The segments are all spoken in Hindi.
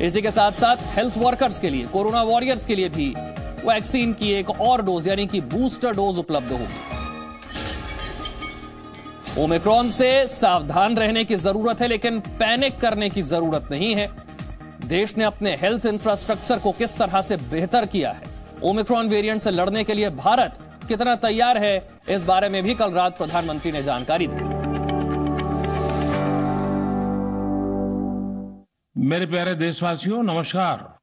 इसी के साथ साथ हेल्थ वर्कर्स के लिए, कोरोना वॉरियर्स के लिए भी वैक्सीन की एक और डोज यानी कि बूस्टर डोज उपलब्ध होगी। ओमिक्रॉन से सावधान रहने की जरूरत है, लेकिन पैनिक करने की जरूरत नहीं है। देश ने अपने हेल्थ इंफ्रास्ट्रक्चर को किस तरह से बेहतर किया है, ओमिक्रॉन वेरिएंट से लड़ने के लिए भारत कितना तैयार है, इस बारे में भी कल रात प्रधानमंत्री ने जानकारी दी। मेरे प्यारे देशवासियों, नमस्कार।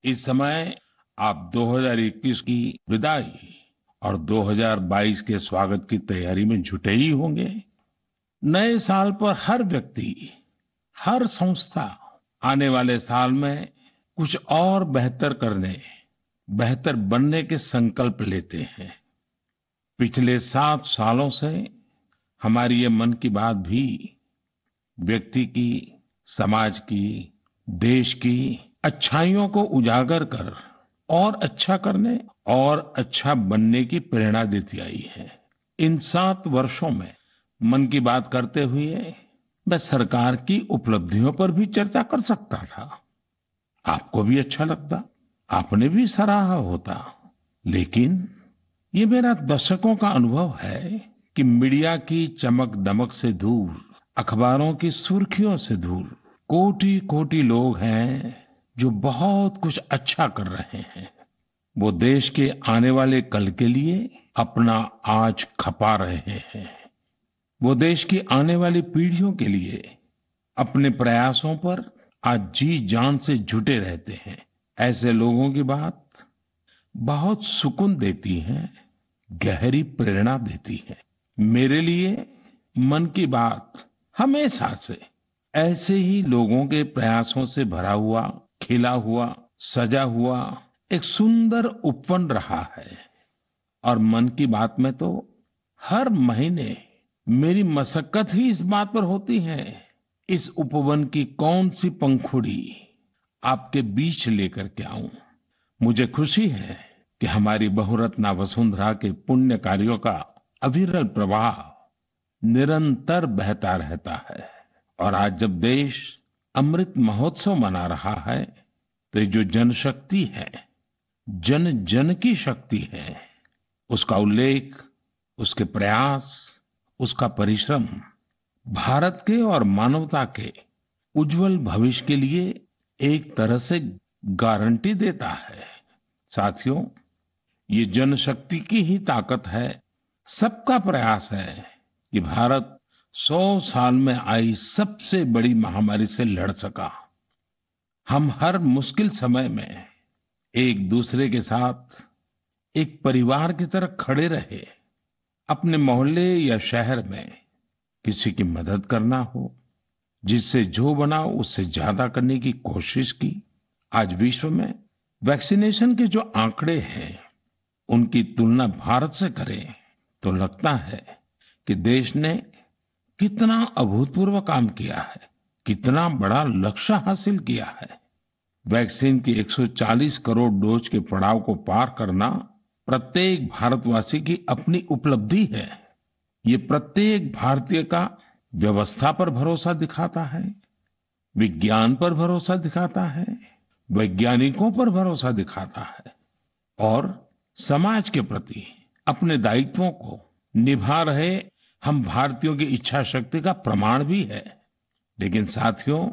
इस समय आप 2021 की विदाई और 2022 के स्वागत की तैयारी में जुटे ही होंगे। नए साल पर हर व्यक्ति, हर संस्था आने वाले साल में कुछ और बेहतर करने, बेहतर बनने के संकल्प लेते हैं। पिछले 7 सालों से हमारी ये मन की बात भी व्यक्ति की, समाज की, देश की अच्छाइयों को उजागर कर और अच्छा करने और अच्छा बनने की प्रेरणा देती आई है। इन 7 वर्षों में मन की बात करते हुए मैं सरकार की उपलब्धियों पर भी चर्चा कर सकता था। आपको भी अच्छा लगता, आपने भी सराहा होता। लेकिन ये मेरा दशकों का अनुभव है कि मीडिया की चमक दमक से दूर, अखबारों की सुर्खियों से दूर कोटि-कोटि लोग हैं जो बहुत कुछ अच्छा कर रहे हैं। वो देश के आने वाले कल के लिए अपना आज खपा रहे हैं। वो देश की आने वाली पीढ़ियों के लिए अपने प्रयासों पर आज जी जान से जुटे रहते हैं। ऐसे लोगों की बात बहुत सुकून देती है, गहरी प्रेरणा देती है। मेरे लिए मन की बात हमेशा से ऐसे ही लोगों के प्रयासों से भरा हुआ, खिला हुआ, सजा हुआ एक सुंदर उपवन रहा है। और मन की बात में तो हर महीने मेरी मशक्कत ही इस बात पर होती है, इस उपवन की कौन सी पंखुड़ी आपके बीच लेकर के आऊं। मुझे खुशी है कि हमारी बहुरत्ना वसुंधरा के पुण्य कार्यों का अविरल प्रवाह निरंतर बहता रहता है। और आज जब देश अमृत महोत्सव मना रहा है, तो ये जो जनशक्ति है, जन जन की शक्ति है, उसका उल्लेख, उसके प्रयास, उसका परिश्रम भारत के और मानवता के उज्जवल भविष्य के लिए एक तरह से गारंटी देता है। साथियों, ये जनशक्ति की ही ताकत है, सबका प्रयास है कि भारत 100 साल में आई सबसे बड़ी महामारी से लड़ सका। हम हर मुश्किल समय में एक दूसरे के साथ एक परिवार की तरह खड़े रहे। अपने मोहल्ले या शहर में किसी की मदद करना हो, जिससे जो बना उससे ज्यादा करने की कोशिश की। आज विश्व में वैक्सीनेशन के जो आंकड़े हैं, उनकी तुलना भारत से करें तो लगता है कि देश ने कितना अभूतपूर्व काम किया है, कितना बड़ा लक्ष्य हासिल किया है। वैक्सीन की 140 करोड़ डोज के पड़ाव को पार करना प्रत्येक भारतवासी की अपनी उपलब्धि है। ये प्रत्येक भारतीय का व्यवस्था पर भरोसा दिखाता है, विज्ञान पर भरोसा दिखाता है, वैज्ञानिकों पर भरोसा दिखाता है और समाज के प्रति अपने दायित्वों को निभा रहे हम भारतीयों की इच्छा शक्ति का प्रमाण भी है। लेकिन साथियों,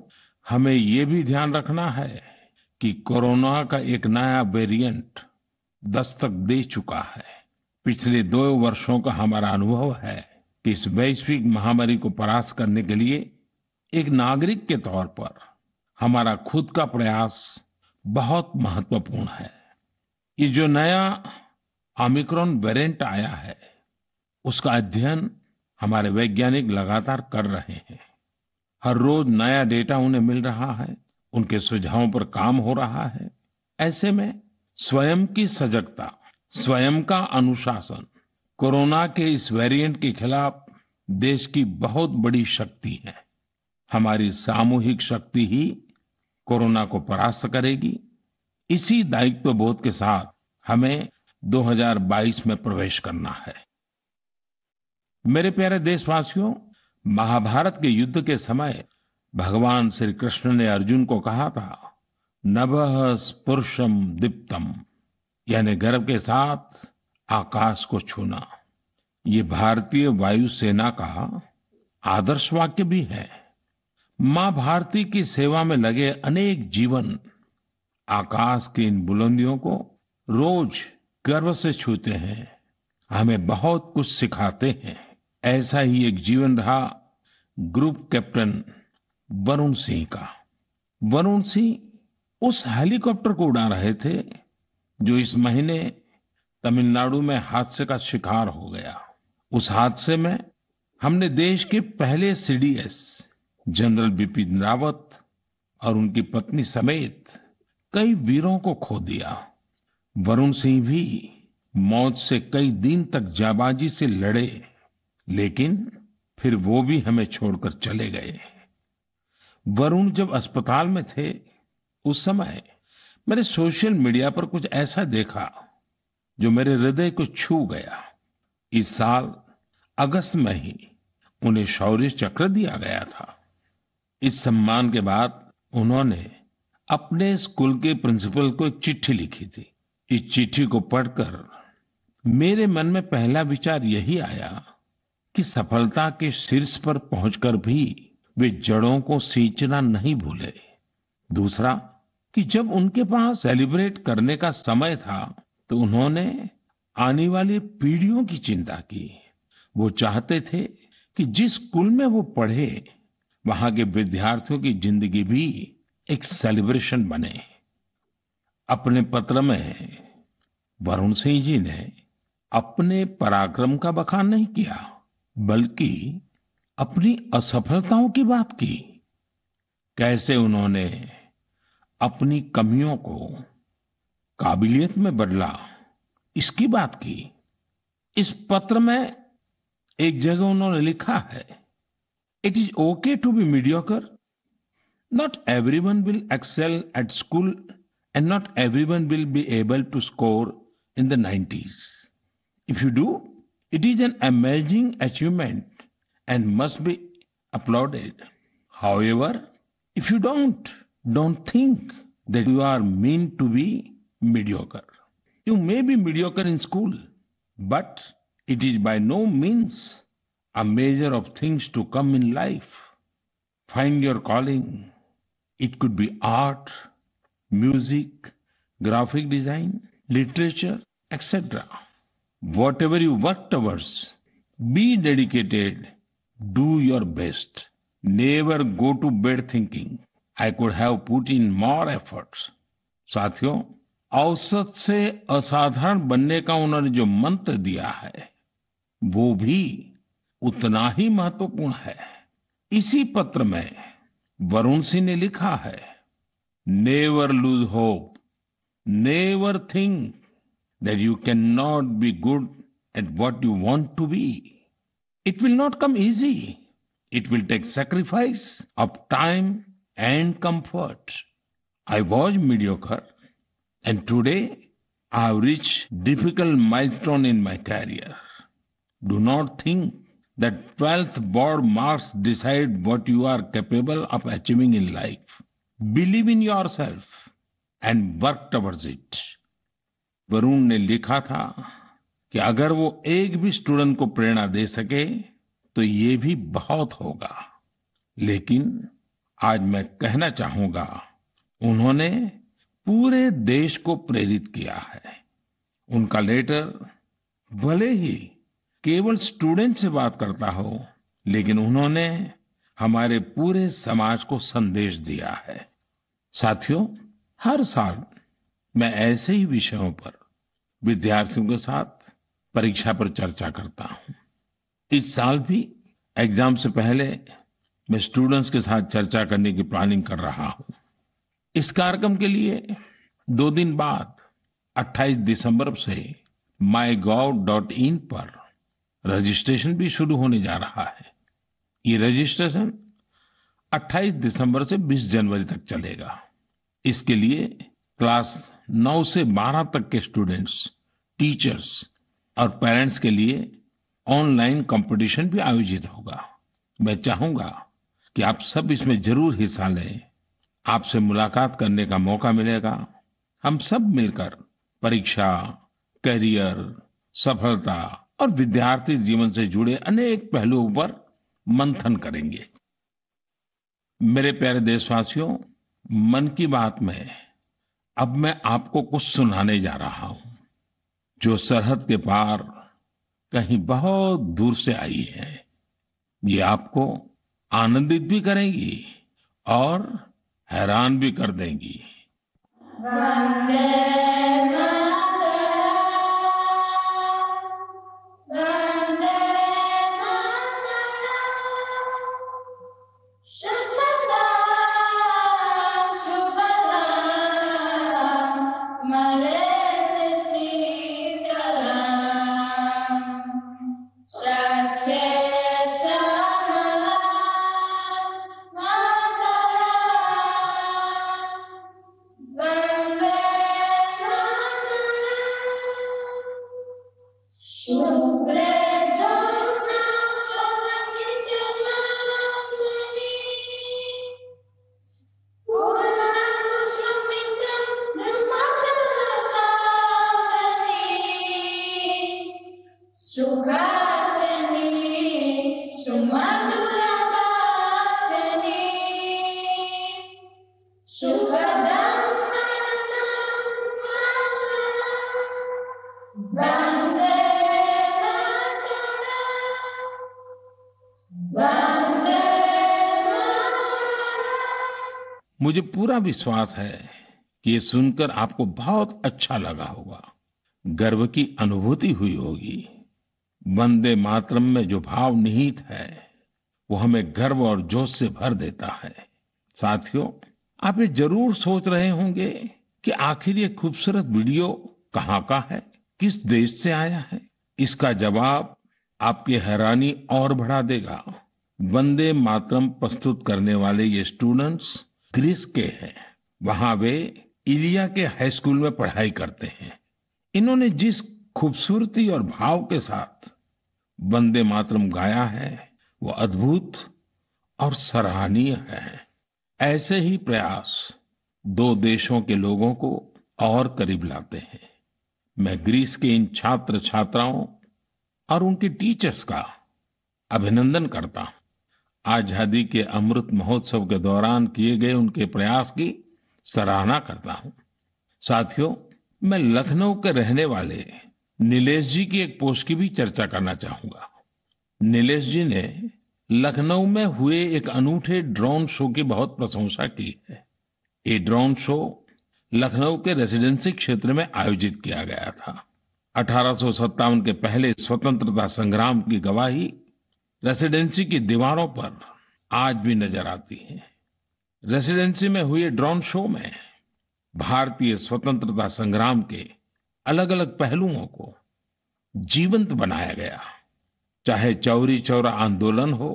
हमें ये भी ध्यान रखना है कि कोरोना का एक नया वेरिएंट दस्तक दे चुका है। पिछले 2 वर्षों का हमारा अनुभव है कि इस वैश्विक महामारी को परास्त करने के लिए एक नागरिक के तौर पर हमारा खुद का प्रयास बहुत महत्वपूर्ण है। ये जो नया ओमिक्रॉन वेरिएंट आया है, उसका अध्ययन हमारे वैज्ञानिक लगातार कर रहे हैं। हर रोज नया डेटा उन्हें मिल रहा है, उनके सुझावों पर काम हो रहा है। ऐसे में स्वयं की सजगता, स्वयं का अनुशासन कोरोना के इस वेरिएंट के खिलाफ देश की बहुत बड़ी शक्ति है। हमारी सामूहिक शक्ति ही कोरोना को परास्त करेगी। इसी दायित्व बोध के साथ हमें 2022 में प्रवेश करना है। मेरे प्यारे देशवासियों, महाभारत के युद्ध के समय भगवान श्री कृष्ण ने अर्जुन को कहा था, नभः स्पृशम दीप्तम, यानी गर्व के साथ आकाश को छूना। ये भारतीय वायुसेना का आदर्श वाक्य भी है। मां भारती की सेवा में लगे अनेक जीवन आकाश की इन बुलंदियों को रोज गर्व से छूते हैं, हमें बहुत कुछ सिखाते हैं। ऐसा ही एक जीवन रहा ग्रुप कैप्टन वरुण सिंह का। वरुण सिंह उस हेलीकॉप्टर को उड़ा रहे थे जो इस महीने तमिलनाडु में हादसे का शिकार हो गया। उस हादसे में हमने देश के पहले सीडीएस जनरल बिपिन रावत और उनकी पत्नी समेत कई वीरों को खो दिया। वरुण सिंह भी मौत से कई दिन तक जाबाजी से लड़े, लेकिन फिर वो भी हमें छोड़कर चले गए। वरुण जब अस्पताल में थे, उस समय मैंने सोशल मीडिया पर कुछ ऐसा देखा जो मेरे हृदय को छू गया। इस साल अगस्त में ही उन्हें शौर्य चक्र दिया गया था। इस सम्मान के बाद उन्होंने अपने स्कूल के प्रिंसिपल को एक चिट्ठी लिखी थी। इस चिट्ठी को पढ़कर मेरे मन में पहला विचार यही आया कि सफलता के शीर्ष पर पहुंचकर भी वे जड़ों को सींचना नहीं भूले। दूसरा कि जब उनके पास सेलिब्रेट करने का समय था तो उन्होंने आने वाली पीढ़ियों की चिंता की। वो चाहते थे कि जिस स्कूल में वो पढ़े वहां के विद्यार्थियों की जिंदगी भी एक सेलिब्रेशन बने। अपने पत्र में वरुण सिंह जी ने अपने पराक्रम का बखान नहीं किया, बल्कि अपनी असफलताओं की बात की। कैसे उन्होंने अपनी कमियों को काबिलियत में बदला, इसकी बात की। इस पत्र में एक जगह उन्होंने लिखा है, it is okay to be mediocre, not everyone will excel at school and not everyone will be able to score in the 90s. If you do, it is an amazing achievement and must be applauded. However, if you don't think that you are meant to be mediocre. You may be mediocre in school, but it is by no means a measure of things to come in life. Find your calling. It could be art, music, graphic design, literature, etc. Whatever you work towards, be dedicated, do your best. Never go to bed thinking, I could have put in more efforts. साथियों, औसत से असाधारण बनने का उन्होंने जो मंत्र दिया है, वो भी उतना ही महत्वपूर्ण है। इसी पत्र में वरुण सिंह ने लिखा है, Never lose hope. Never think that you cannot be good at what you want to be. It will not come easy. It will take sacrifice of time and comfort. I was mediocre and today I have reached difficult milestone in my career. Do not think that 12th board marks decide what you are capable of achieving in life. Believe in yourself and work towards it. Varun ने लिखा था कि अगर वो एक भी स्टूडेंट को प्रेरणा दे सके तो ये भी बहुत होगा। लेकिन आज मैं कहना चाहूंगा, उन्होंने पूरे देश को प्रेरित किया है। उनका लेटर भले ही केवल स्टूडेंट से बात करता हो, लेकिन उन्होंने हमारे पूरे समाज को संदेश दिया है। साथियों, हर साल मैं ऐसे ही विषयों पर विद्यार्थियों के साथ परीक्षा पर चर्चा करता हूं। इस साल भी एग्जाम से पहले मैं स्टूडेंट्स के साथ चर्चा करने की प्लानिंग कर रहा हूं। इस कार्यक्रम के लिए 2 दिन बाद 28 दिसंबर से mygov.in पर रजिस्ट्रेशन भी शुरू होने जा रहा है। ये रजिस्ट्रेशन 28 दिसंबर से 20 जनवरी तक चलेगा। इसके लिए क्लास 9 से 12 तक के स्टूडेंट्स, टीचर्स और पेरेंट्स के लिए ऑनलाइन कंपटीशन भी आयोजित होगा। मैं चाहूंगा कि आप सब इसमें जरूर हिस्सा लें आपसे मुलाकात करने का मौका मिलेगा। हम सब मिलकर परीक्षा, करियर, सफलता और विद्यार्थी जीवन से जुड़े अनेक पहलुओं पर मंथन करेंगे। मेरे प्यारे देशवासियों, मन की बात में अब मैं आपको कुछ सुनाने जा रहा हूं जो सरहद के पार कहीं बहुत दूर से आई है। ये आपको आनंदित भी करेंगी और हैरान भी कर देंगी। वंदे मुझे पूरा विश्वास है कि ये सुनकर आपको बहुत अच्छा लगा होगा, गर्व की अनुभूति हुई होगी। वंदे मातरम में जो भाव निहित है वो हमें गर्व और जोश से भर देता है। साथियों, आप ये जरूर सोच रहे होंगे कि आखिर ये खूबसूरत वीडियो कहाँ का है, किस देश से आया है। इसका जवाब आपकी हैरानी और बढ़ा देगा। वंदे मातरम प्रस्तुत करने वाले ये स्टूडेंट्स ग्रीस के हैं। वहां वे इलिया के हाई स्कूल में पढ़ाई करते हैं। इन्होंने जिस खूबसूरती और भाव के साथ वंदे मातरम गाया है वो अद्भुत और सराहनीय है। ऐसे ही प्रयास दो देशों के लोगों को और करीब लाते हैं। मैं ग्रीस के इन छात्र छात्राओं और उनके टीचर्स का अभिनंदन करता हूं। आजादी के अमृत महोत्सव के दौरान किए गए उनके प्रयास की सराहना करता हूं। साथियों, मैं लखनऊ के रहने वाले नीलेश जी की एक पोस्ट की भी चर्चा करना चाहूंगा। नीलेश जी ने लखनऊ में हुए एक अनूठे ड्रोन शो की बहुत प्रशंसा की है। ये ड्रोन शो लखनऊ के रेसिडेंसी क्षेत्र में आयोजित किया गया था। 1857 के पहले स्वतंत्रता संग्राम की गवाही रेसिडेंसी की दीवारों पर आज भी नजर आती है। रेसिडेंसी में हुए ड्रोन शो में भारतीय स्वतंत्रता संग्राम के अलग अलग पहलुओं को जीवंत बनाया गया। चाहे चौरी चौरा आंदोलन हो,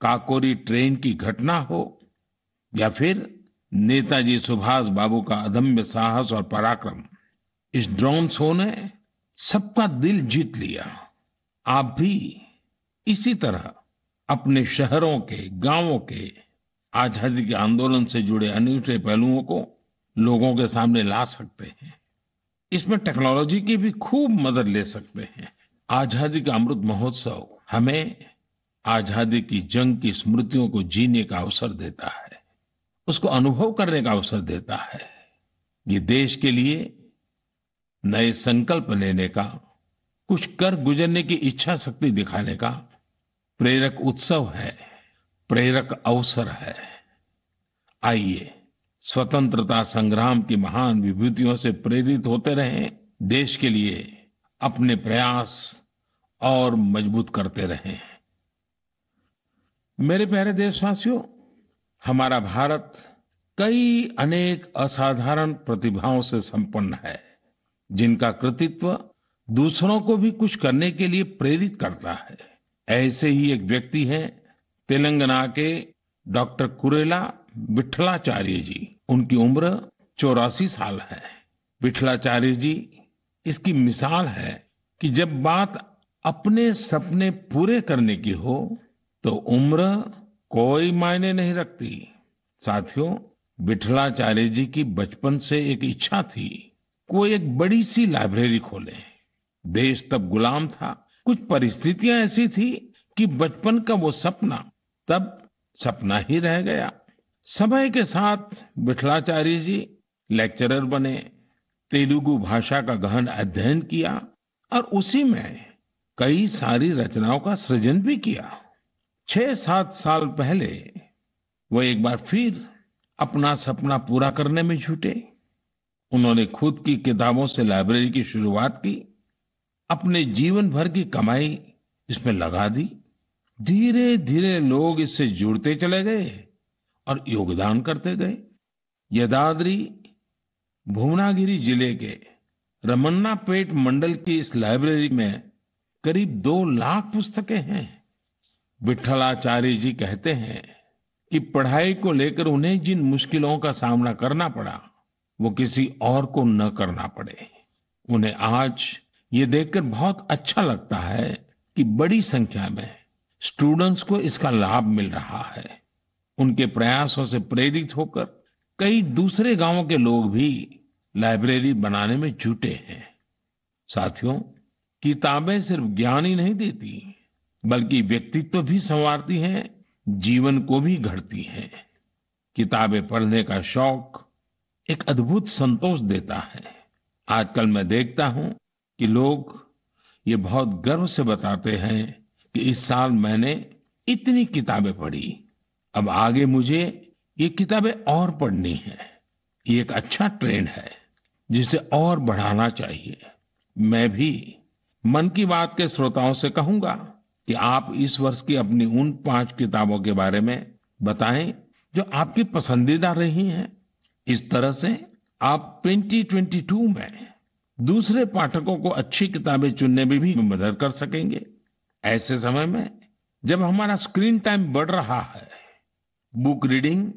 काकोरी ट्रेन की घटना हो या फिर नेताजी सुभाष बाबू का अदम्य साहस और पराक्रम, इस ड्रोन शो ने सबका दिल जीत लिया। आप भी इसी तरह अपने शहरों के, गांवों के आजादी के आंदोलन से जुड़े अनूठे पहलुओं को लोगों के सामने ला सकते हैं। इसमें टेक्नोलॉजी की भी खूब मदद ले सकते हैं। आजादी का अमृत महोत्सव हमें आजादी की जंग की स्मृतियों को जीने का अवसर देता है, उसको अनुभव करने का अवसर देता है। ये देश के लिए नए संकल्प लेने का, कुछ कर गुजरने की इच्छा शक्ति दिखाने का प्रेरक उत्सव है, प्रेरक अवसर है। आइए स्वतंत्रता संग्राम की महान विभूतियों से प्रेरित होते रहें, देश के लिए अपने प्रयास और मजबूत करते रहें। मेरे प्यारे देशवासियों, हमारा भारत कई अनेक असाधारण प्रतिभाओं से संपन्न है, जिनका कृतित्व दूसरों को भी कुछ करने के लिए प्रेरित करता है। ऐसे ही एक व्यक्ति हैं तेलंगाना के डॉक्टर कुरेला विट्ठलाचार्य जी। उनकी उम्र 84 साल है। विट्ठलाचार्य जी इसकी मिसाल है कि जब बात अपने सपने पूरे करने की हो तो उम्र कोई मायने नहीं रखती। साथियों, विठलाचार्य जी की बचपन से एक इच्छा थी, वो एक बड़ी सी लाइब्रेरी खोले। देश तब गुलाम था, कुछ परिस्थितियां ऐसी थी कि बचपन का वो सपना तब सपना ही रह गया। समय के साथ विठलाचार्य जी लेक्चरर बने, तेलुगु भाषा का गहन अध्ययन किया और उसी में कई सारी रचनाओं का सृजन भी किया। 6-7 साल पहले वो एक बार फिर अपना सपना पूरा करने में जुटे। उन्होंने खुद की किताबों से लाइब्रेरी की शुरुआत की, अपने जीवन भर की कमाई इसमें लगा दी। धीरे धीरे लोग इससे जुड़ते चले गए और योगदान करते गए। यदाद्री भुवनागिरी जिले के रमन्नापेट मंडल की इस लाइब्रेरी में करीब 2 लाख पुस्तकें हैं। विठलाचार्य जी कहते हैं कि पढ़ाई को लेकर उन्हें जिन मुश्किलों का सामना करना पड़ा, वो किसी और को न करना पड़े। उन्हें आज ये देखकर बहुत अच्छा लगता है कि बड़ी संख्या में स्टूडेंट्स को इसका लाभ मिल रहा है। उनके प्रयासों से प्रेरित होकर कई दूसरे गांवों के लोग भी लाइब्रेरी बनाने में जुटे हैं। साथियों, किताबें सिर्फ ज्ञान ही नहीं देती, बल्कि व्यक्तित्व भी संवारती हैं, जीवन को भी गढ़ती हैं। किताबें पढ़ने का शौक एक अद्भुत संतोष देता है। आजकल मैं देखता हूं कि लोग ये बहुत गर्व से बताते हैं कि इस साल मैंने इतनी किताबें पढ़ी, अब आगे मुझे ये किताबें और पढ़नी है। ये एक अच्छा ट्रेंड है जिसे और बढ़ाना चाहिए। मैं भी मन की बात के श्रोताओं से कहूंगा कि आप इस वर्ष की अपनी उन 5 किताबों के बारे में बताएं जो आपकी पसंदीदा रही हैं। इस तरह से आप 2022 में दूसरे पाठकों को अच्छी किताबें चुनने में भी मदद कर सकेंगे। ऐसे समय में जब हमारा स्क्रीन टाइम बढ़ रहा है, बुक रीडिंग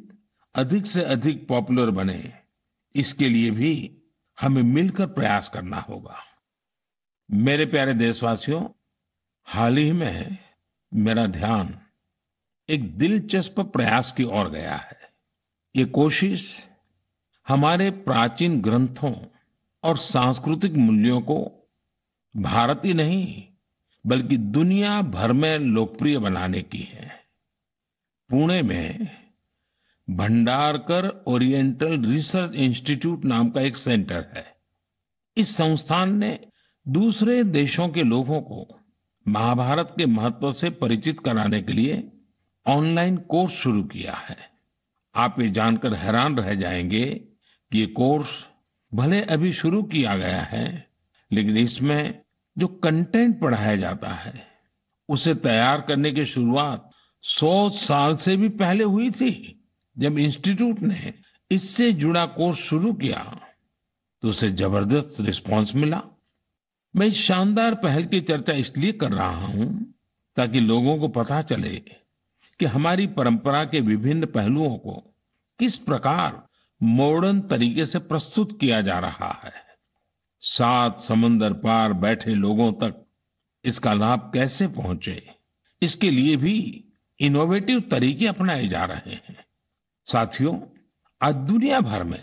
अधिक से अधिक पॉपुलर बने, इसके लिए भी हमें मिलकर प्रयास करना होगा। मेरे प्यारे देशवासियों, हाल ही में मेरा ध्यान एक दिलचस्प प्रयास की ओर गया है। ये कोशिश हमारे प्राचीन ग्रंथों और सांस्कृतिक मूल्यों को भारत ही नहीं बल्कि दुनिया भर में लोकप्रिय बनाने की है। पुणे में भंडारकर ओरिएंटल रिसर्च इंस्टीट्यूट नाम का एक सेंटर है। इस संस्थान ने दूसरे देशों के लोगों को महाभारत के महत्व से परिचित कराने के लिए ऑनलाइन कोर्स शुरू किया है। आप ये जानकर हैरान रह जाएंगे कि ये कोर्स भले अभी शुरू किया गया है, लेकिन इसमें जो कंटेंट पढ़ाया जाता है उसे तैयार करने की शुरुआत 100 साल से भी पहले हुई थी। जब इंस्टीट्यूट ने इससे जुड़ा कोर्स शुरू किया तो उसे जबरदस्त रिस्पांस मिला। मैं इस शानदार पहल की चर्चा इसलिए कर रहा हूं ताकि लोगों को पता चले कि हमारी परंपरा के विभिन्न पहलुओं को किस प्रकार मॉडर्न तरीके से प्रस्तुत किया जा रहा है। 7 समंदर पार बैठे लोगों तक इसका लाभ कैसे पहुंचे, इसके लिए भी इनोवेटिव तरीके अपनाए जा रहे हैं। साथियों, आज दुनिया भर में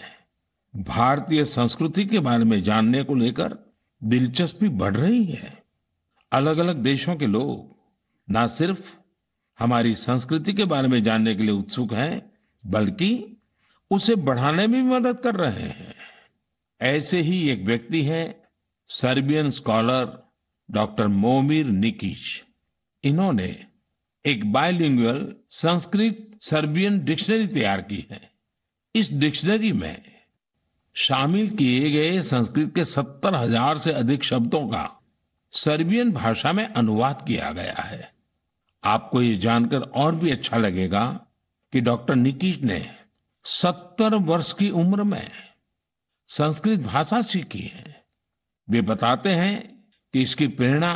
भारतीय संस्कृति के बारे में जानने को लेकर दिलचस्पी बढ़ रही है। अलग अलग देशों के लोग न सिर्फ हमारी संस्कृति के बारे में जानने के लिए उत्सुक हैं, बल्कि उसे बढ़ाने में भी मदद कर रहे हैं। ऐसे ही एक व्यक्ति हैं सर्बियन स्कॉलर डॉक्टर मोमिर निकिच। इन्होंने एक बाइलिंगुअल संस्कृत सर्बियन डिक्शनरी तैयार की है। इस डिक्शनरी में शामिल किए गए संस्कृत के 70,000 से अधिक शब्दों का सर्बियन भाषा में अनुवाद किया गया है। आपको ये जानकर और भी अच्छा लगेगा कि डॉक्टर निकिच ने 70 वर्ष की उम्र में संस्कृत भाषा सीखी है। वे बताते हैं कि इसकी प्रेरणा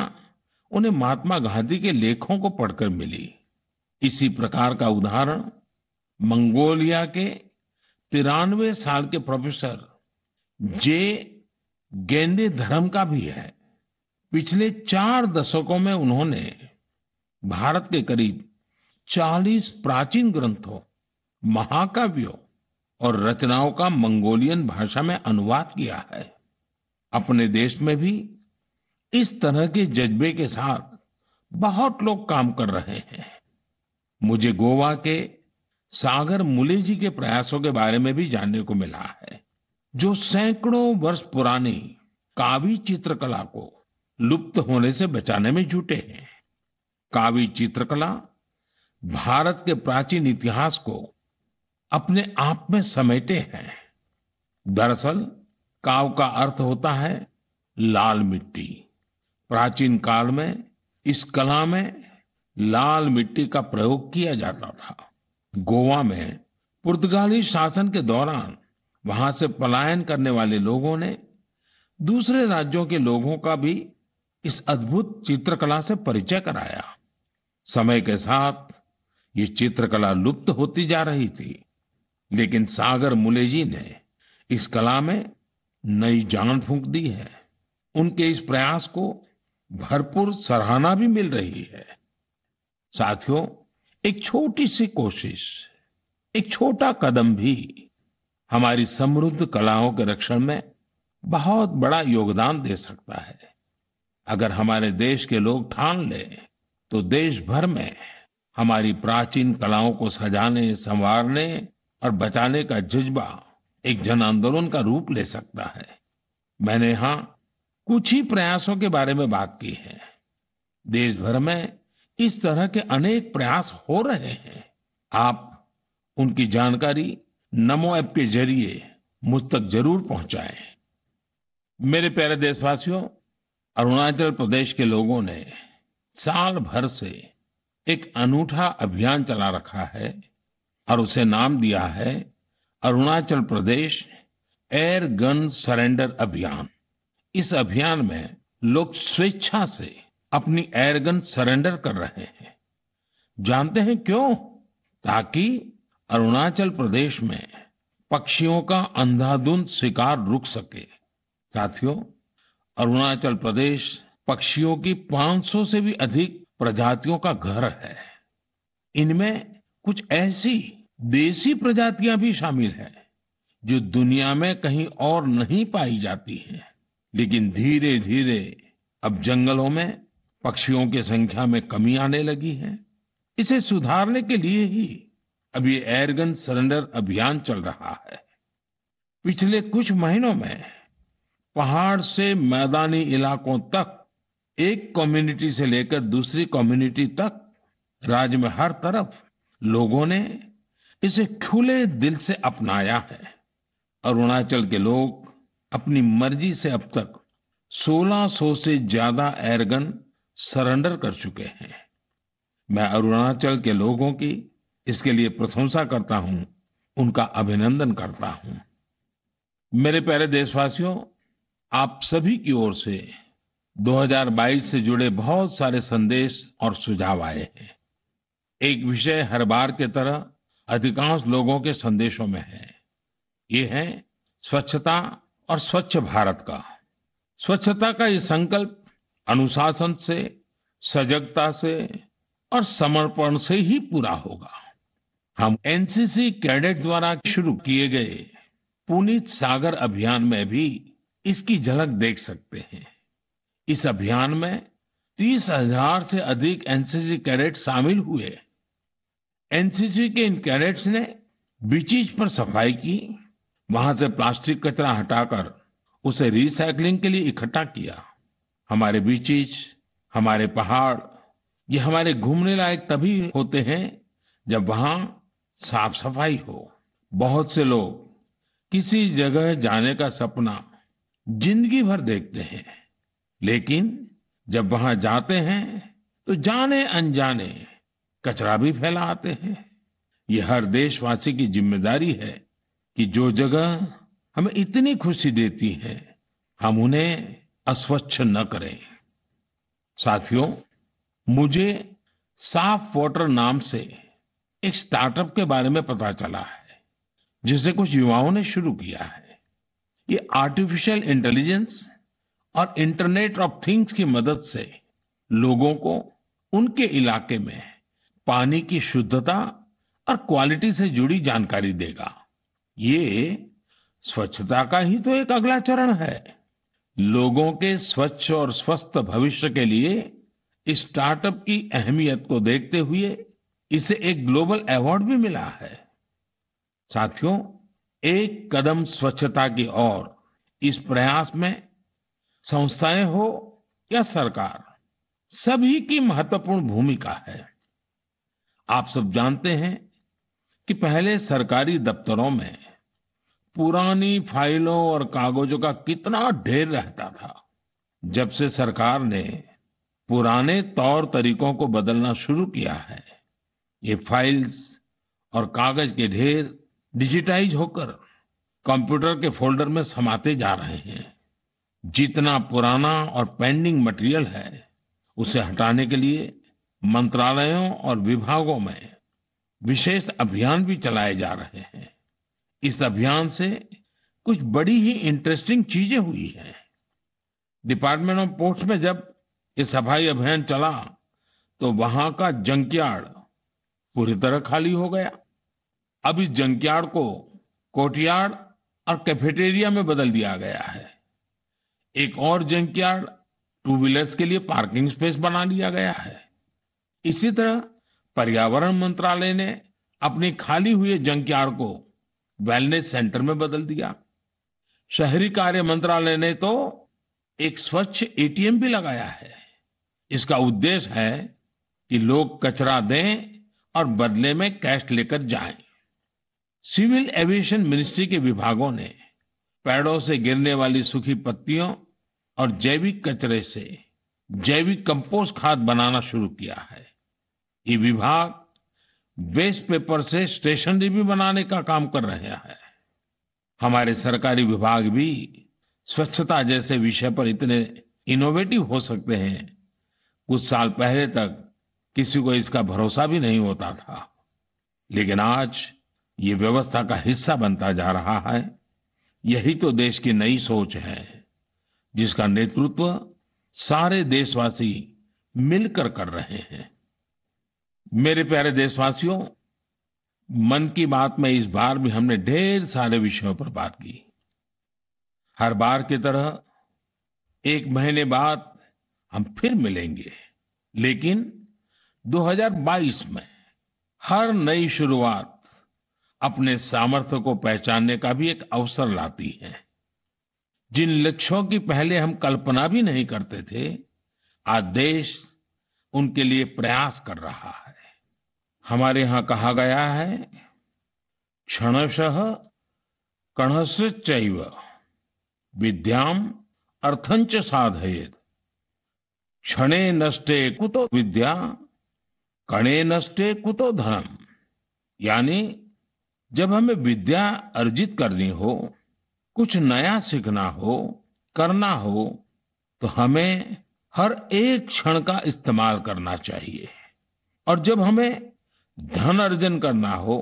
उन्हें महात्मा गांधी के लेखों को पढ़कर मिली। इसी प्रकार का उदाहरण मंगोलिया के 93 साल के प्रोफेसर जे गेंदेधरम का भी है। पिछले 4 दशकों में उन्होंने भारत के करीब 40 प्राचीन ग्रंथों, महाकाव्यों और रचनाओं का मंगोलियन भाषा में अनुवाद किया है। अपने देश में भी इस तरह के जज्बे के साथ बहुत लोग काम कर रहे हैं। मुझे गोवा के सागर मुले जी के प्रयासों के बारे में भी जानने को मिला है, जो सैकड़ों वर्ष पुरानी कावी चित्रकला को लुप्त होने से बचाने में जुटे हैं। कावी चित्रकला भारत के प्राचीन इतिहास को अपने आप में समेटे हैं। दरअसल काव का अर्थ होता है लाल मिट्टी। प्राचीन काल में इस कला में लाल मिट्टी का प्रयोग किया जाता था। गोवा में पुर्तगाली शासन के दौरान वहां से पलायन करने वाले लोगों ने दूसरे राज्यों के लोगों का भी इस अद्भुत चित्रकला से परिचय कराया। समय के साथ ये चित्रकला लुप्त होती जा रही थी, लेकिन सागर मुले जी ने इस कला में नई जान फूंक दी है। उनके इस प्रयास को भरपूर सराहना भी मिल रही है। साथियों, एक छोटी सी कोशिश, एक छोटा कदम भी हमारी समृद्ध कलाओं के रक्षण में बहुत बड़ा योगदान दे सकता है। अगर हमारे देश के लोग ठान लें तो देश भर में हमारी प्राचीन कलाओं को सजाने, संवारने और बचाने का जज्बा एक जन आंदोलन का रूप ले सकता है। मैंने यहाँ कुछ ही प्रयासों के बारे में बात की है। देश भर में इस तरह के अनेक प्रयास हो रहे हैं। आप उनकी जानकारी नमो ऐप के जरिए मुझ तक जरूर पहुंचाएं। मेरे प्यारे देशवासियों, अरुणाचल प्रदेश के लोगों ने साल भर से एक अनूठा अभियान चला रखा है और उसे नाम दिया है Arunachal Pradesh air gun surrender अभियान। इस अभियान में लोग स्वेच्छा से अपनी एयरगन सरेंडर कर रहे हैं। जानते हैं क्यों? ताकि अरुणाचल प्रदेश में पक्षियों का अंधाधुंध शिकार रुक सके। साथियों, अरुणाचल प्रदेश पक्षियों की 500 से भी अधिक प्रजातियों का घर है। इनमें कुछ ऐसी देसी प्रजातियां भी शामिल हैं जो दुनिया में कहीं और नहीं पाई जाती हैं। लेकिन धीरे धीरे अब जंगलों में पक्षियों की संख्या में कमी आने लगी है। इसे सुधारने के लिए ही अब ये एयरगन सरेंडर अभियान चल रहा है। पिछले कुछ महीनों में पहाड़ से मैदानी इलाकों तक, एक कम्युनिटी से लेकर दूसरी कम्युनिटी तक, राज्य में हर तरफ लोगों ने इसे खुले दिल से अपनाया है। अरुणाचल के लोग अपनी मर्जी से अब तक 1600 से ज्यादा एयरगन सरेंडर कर चुके हैं। मैं अरुणाचल के लोगों की इसके लिए प्रशंसा करता हूं, उनका अभिनंदन करता हूं। मेरे प्यारे देशवासियों, आप सभी की ओर से 2022 से जुड़े बहुत सारे संदेश और सुझाव आए हैं। एक विषय हर बार की तरह अधिकांश लोगों के संदेशों में है। ये है स्वच्छता और स्वच्छ भारत का। स्वच्छता का ये संकल्प अनुशासन से, सजगता से और समर्पण से ही पूरा होगा। हम एनसीसी कैडेट द्वारा शुरू किए गए पुनीत सागर अभियान में भी इसकी झलक देख सकते हैं। इस अभियान में 30,000 से अधिक एनसीसी कैडेट शामिल हुए। एनसीसी के इन कैडेट्स ने बीचेस पर सफाई की, वहां से प्लास्टिक कचरा हटाकर उसे रिसाइकलिंग के लिए इकट्ठा किया। हमारे बीचेस, हमारे पहाड़, ये हमारे घूमने लायक तभी होते हैं जब वहां साफ सफाई हो। बहुत से लोग किसी जगह जाने का सपना जिंदगी भर देखते हैं, लेकिन जब वहां जाते हैं तो जाने अनजाने कचरा भी फैला आते हैं। ये हर देशवासी की जिम्मेदारी है कि जो जगह हमें इतनी खुशी देती है, हम उन्हें अस्वच्छ न करें। साथियों, मुझे साफ वाटर नाम से एक स्टार्टअप के बारे में पता चला है, जिसे कुछ युवाओं ने शुरू किया है। ये आर्टिफिशियल इंटेलिजेंस और इंटरनेट ऑफ थिंग्स की मदद से लोगों को उनके इलाके में पानी की शुद्धता और क्वालिटी से जुड़ी जानकारी देगा। ये स्वच्छता का ही तो एक अगला चरण है। लोगों के स्वच्छ और स्वस्थ भविष्य के लिए इस स्टार्टअप की अहमियत को देखते हुए इसे एक ग्लोबल अवार्ड भी मिला है। साथियों, एक कदम स्वच्छता की ओर इस प्रयास में संस्थाएं हो या सरकार, सभी की महत्वपूर्ण भूमिका है। आप सब जानते हैं कि पहले सरकारी दफ्तरों में पुरानी फाइलों और कागजों का कितना ढेर रहता था। जब से सरकार ने पुराने तौर तरीकों को बदलना शुरू किया है, ये फाइल्स और कागज के ढेर डिजिटाइज होकर कंप्यूटर के फोल्डर में समाते जा रहे हैं। जितना पुराना और पेंडिंग मटेरियल है, उसे हटाने के लिए मंत्रालयों और विभागों में विशेष अभियान भी चलाए जा रहे हैं। इस अभियान से कुछ बड़ी ही इंटरेस्टिंग चीजें हुई हैं। डिपार्टमेंट ऑफ पोस्ट में जब ये सफाई अभियान चला तो वहां का जंकयार्ड पूरी तरह खाली हो गया। अब इस जंकयार्ड को कोर्टयार्ड और कैफेटेरिया में बदल दिया गया है। एक और जंकयार्ड टू व्हीलर्स के लिए पार्किंग स्पेस बना लिया गया है। इसी तरह पर्यावरण मंत्रालय ने अपनी खाली हुए जंकयार्ड को वेलनेस सेंटर में बदल दिया। शहरी कार्य मंत्रालय ने तो एक स्वच्छ एटीएम भी लगाया है। इसका उद्देश्य है कि लोग कचरा दें और बदले में कैश लेकर जाएं। सिविल एविएशन मिनिस्ट्री के विभागों ने पेड़ों से गिरने वाली सूखी पत्तियों और जैविक कचरे से जैविक कंपोस्ट खाद बनाना शुरू किया है। ये विभाग वेस्ट पेपर से स्टेशनरी भी बनाने का काम कर रहे हैं। हमारे सरकारी विभाग भी स्वच्छता जैसे विषय पर इतने इनोवेटिव हो सकते हैं। कुछ साल पहले तक किसी को इसका भरोसा भी नहीं होता था, लेकिन आज ये व्यवस्था का हिस्सा बनता जा रहा है। यही तो देश की नई सोच है, जिसका नेतृत्व सारे देशवासी मिलकर कर रहे हैं। मेरे प्यारे देशवासियों, मन की बात में इस बार भी हमने ढेर सारे विषयों पर बात की। हर बार की तरह एक महीने बाद हम फिर मिलेंगे, लेकिन 2022 में हर नई शुरुआत अपने सामर्थ्य को पहचानने का भी एक अवसर लाती है। जिन लक्ष्यों की पहले हम कल्पना भी नहीं करते थे, आज देश उनके लिए प्रयास कर रहा है। हमारे यहाँ कहा गया है, क्षणशः कणशश्चैव विद्याम अर्थंच साधयेत्। क्षणे नष्टे कुतो विद्या, कणे नष्टे कुतो धनम। यानी जब हमें विद्या अर्जित करनी हो, कुछ नया सीखना हो, करना हो, तो हमें हर एक क्षण का इस्तेमाल करना चाहिए। और जब हमें धन अर्जन करना हो,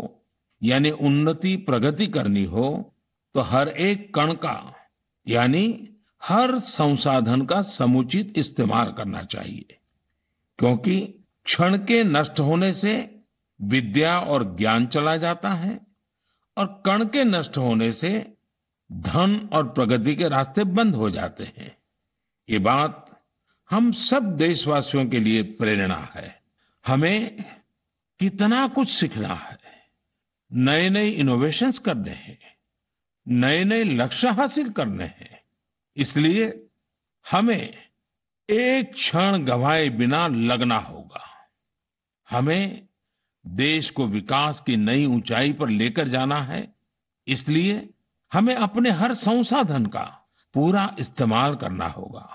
यानी उन्नति प्रगति करनी हो, तो हर एक कण का यानी हर संसाधन का समुचित इस्तेमाल करना चाहिए। क्योंकि क्षण के नष्ट होने से विद्या और ज्ञान चला जाता है, और कण के नष्ट होने से धन और प्रगति के रास्ते बंद हो जाते हैं। ये बात हम सब देशवासियों के लिए प्रेरणा है। हमें कितना कुछ सीखना है, नए नए इनोवेशंस करने हैं, नए नए लक्ष्य हासिल करने हैं। इसलिए हमें एक क्षण गंवाए बिना लगना होगा। हमें देश को विकास की नई ऊंचाई पर लेकर जाना है। इसलिए हमें अपने हर संसाधन का पूरा इस्तेमाल करना होगा।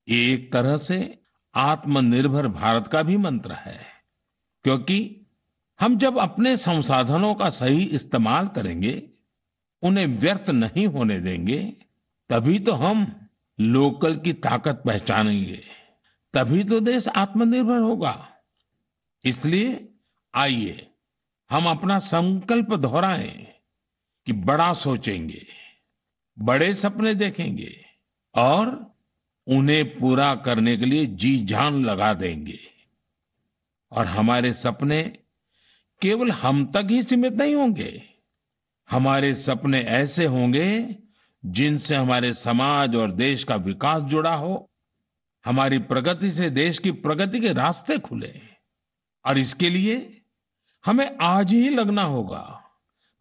ये एक तरह से आत्मनिर्भर भारत का भी मंत्र है, क्योंकि हम जब अपने संसाधनों का सही इस्तेमाल करेंगे, उन्हें व्यर्थ नहीं होने देंगे, तभी तो हम लोकल की ताकत पहचानेंगे, तभी तो देश आत्मनिर्भर होगा। इसलिए आइए हम अपना संकल्प दोहराएं कि बड़ा सोचेंगे, बड़े सपने देखेंगे और उन्हें पूरा करने के लिए जी जान लगा देंगे। और हमारे सपने केवल हम तक ही सीमित नहीं होंगे, हमारे सपने ऐसे होंगे जिनसे हमारे समाज और देश का विकास जुड़ा हो, हमारी प्रगति से देश की प्रगति के रास्ते खुले। और इसके लिए हमें आज ही लगना होगा,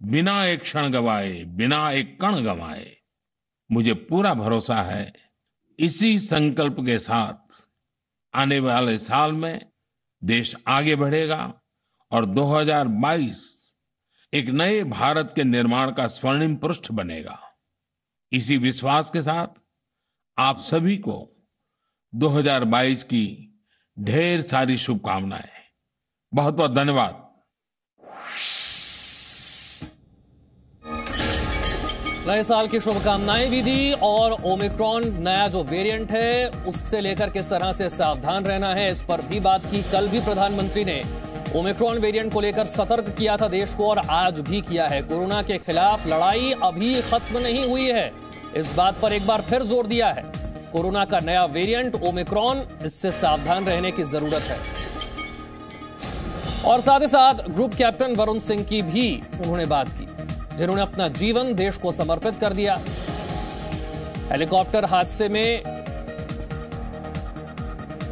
बिना एक क्षण गवाए, बिना एक कण गवाए। मुझे पूरा भरोसा है, इसी संकल्प के साथ आने वाले साल में देश आगे बढ़ेगा और 2022 एक नए भारत के निर्माण का स्वर्णिम पृष्ठ बनेगा। इसी विश्वास के साथ आप सभी को 2022 की ढेर सारी शुभकामनाएं। बहुत बहुत धन्यवाद। नए साल की शुभकामनाएं भी दी और ओमिक्रॉन नया जो वेरिएंट है उससे लेकर किस तरह से सावधान रहना है इस पर भी बात की। कल भी प्रधानमंत्री ने ओमिक्रॉन वेरिएंट को लेकर सतर्क किया था देश को और आज भी किया है। कोरोना के खिलाफ लड़ाई अभी खत्म नहीं हुई है, इस बात पर एक बार फिर जोर दिया है। कोरोना का नया वेरिएंट ओमिक्रॉन, इससे सावधान रहने की जरूरत है। और साथ ही साथ ग्रुप कैप्टन वरुण सिंह की भी उन्होंने बात की, जिन्होंने अपना जीवन देश को समर्पित कर दिया। हेलीकॉप्टर हादसे में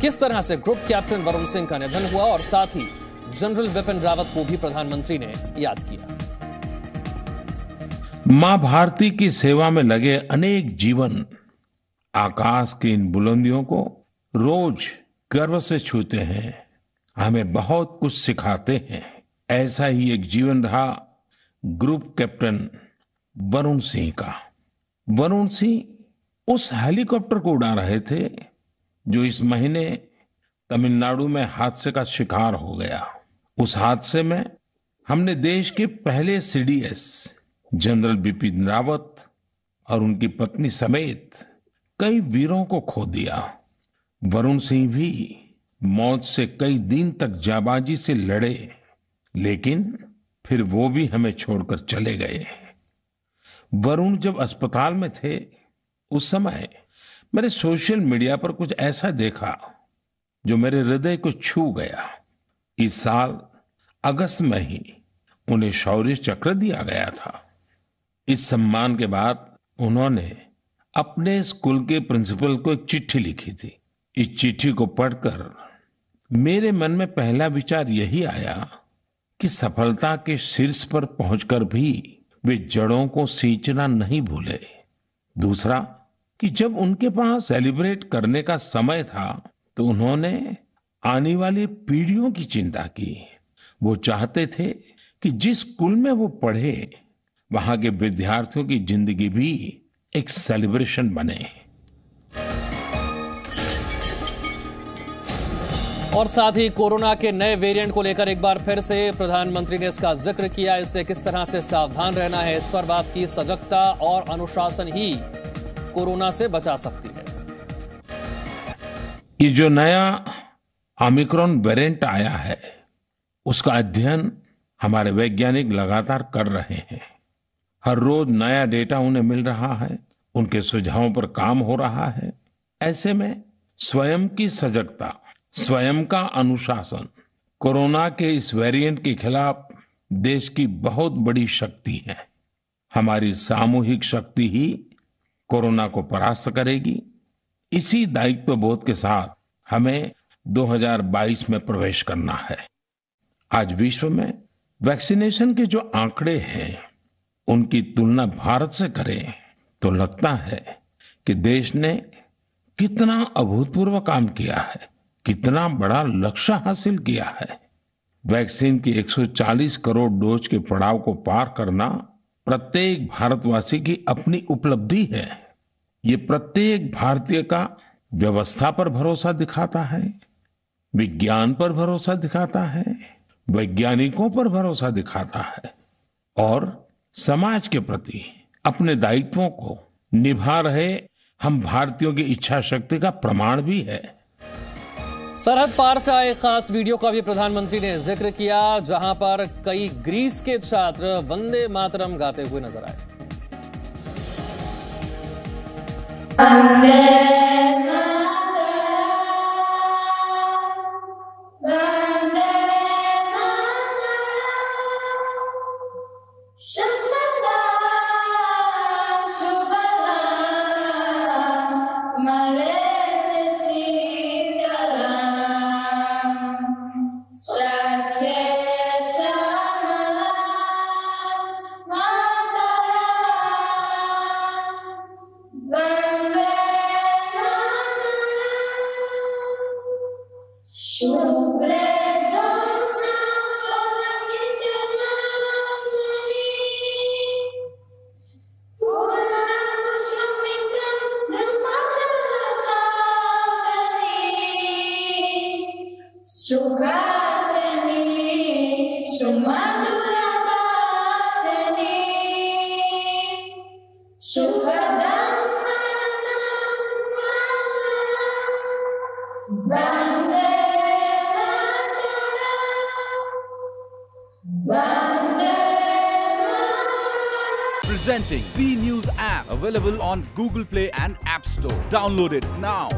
किस तरह से ग्रुप कैप्टन वरुण सिंह का निधन हुआ और साथ ही जनरल बिपिन रावत को भी प्रधानमंत्री ने याद किया। मां भारती की सेवा में लगे अनेक जीवन आकाश की इन बुलंदियों को रोज गर्व से छूते हैं, हमें बहुत कुछ सिखाते हैं। ऐसा ही एक जीवन रहा ग्रुप कैप्टन वरुण सिंह का। वरुण सिंह उस हेलीकॉप्टर को उड़ा रहे थे जो इस महीने तमिलनाडु में हादसे का शिकार हो गया। उस हादसे में हमने देश के पहले सीडीएस जनरल बिपिन रावत और उनकी पत्नी समेत कई वीरों को खो दिया। वरुण सिंह भी मौत से कई दिन तक जाबाजी से लड़े, लेकिन फिर वो भी हमें छोड़कर चले गए। वरुण जब अस्पताल में थे उस समय मैंने सोशल मीडिया पर कुछ ऐसा देखा जो मेरे हृदय को छू गया। इस साल अगस्त में ही उन्हें शौर्य चक्र दिया गया था। इस सम्मान के बाद उन्होंने अपने स्कूल के प्रिंसिपल को एक चिट्ठी लिखी थी। इस चिट्ठी को पढ़कर मेरे मन में पहला विचार यही आया कि सफलता के शीर्ष पर पहुंचकर भी वे जड़ों को सींचना नहीं भूले। दूसरा कि जब उनके पास सेलिब्रेट करने का समय था तो उन्होंने आने वाली पीढ़ियों की चिंता की। वो चाहते थे कि जिस स्कूल में वो पढ़े वहां के विद्यार्थियों की जिंदगी भी एक सेलिब्रेशन बने। और साथ ही कोरोना के नए वेरिएंट को लेकर एक बार फिर से प्रधानमंत्री ने इसका जिक्र किया, इससे किस तरह से सावधान रहना है इस पर बात की। सजगता और अनुशासन ही कोरोना से बचा सकती है। ये जो नया ओमिक्रॉन वेरिएंट आया है उसका अध्ययन हमारे वैज्ञानिक लगातार कर रहे हैं। हर रोज नया डेटा उन्हें मिल रहा है, उनके सुझावों पर काम हो रहा है। ऐसे में स्वयं की सजगता, स्वयं का अनुशासन कोरोना के इस वेरिएंट के खिलाफ देश की बहुत बड़ी शक्ति है। हमारी सामूहिक शक्ति ही कोरोना को परास्त करेगी। इसी दायित्व बोध के साथ हमें 2022 में प्रवेश करना है। आज विश्व में वैक्सीनेशन के जो आंकड़े हैं उनकी तुलना भारत से करें तो लगता है कि देश ने कितना अभूतपूर्व काम किया है, कितना बड़ा लक्ष्य हासिल किया है। वैक्सीन की 140 करोड़ डोज के पड़ाव को पार करना प्रत्येक भारतवासी की अपनी उपलब्धि है। ये प्रत्येक भारतीय का व्यवस्था पर भरोसा दिखाता है, विज्ञान पर भरोसा दिखाता है, वैज्ञानिकों पर भरोसा दिखाता है और समाज के प्रति अपने दायित्वों को निभा रहे हम भारतीयों की इच्छा शक्ति का प्रमाण भी है। सरहद पार से आए खास वीडियो का भी प्रधानमंत्री ने जिक्र किया, जहां पर कई ग्रीस के छात्र वंदे मातरम गाते हुए नजर आए। Shut Presenting V News app, available on Google Play and App Store. Download it now.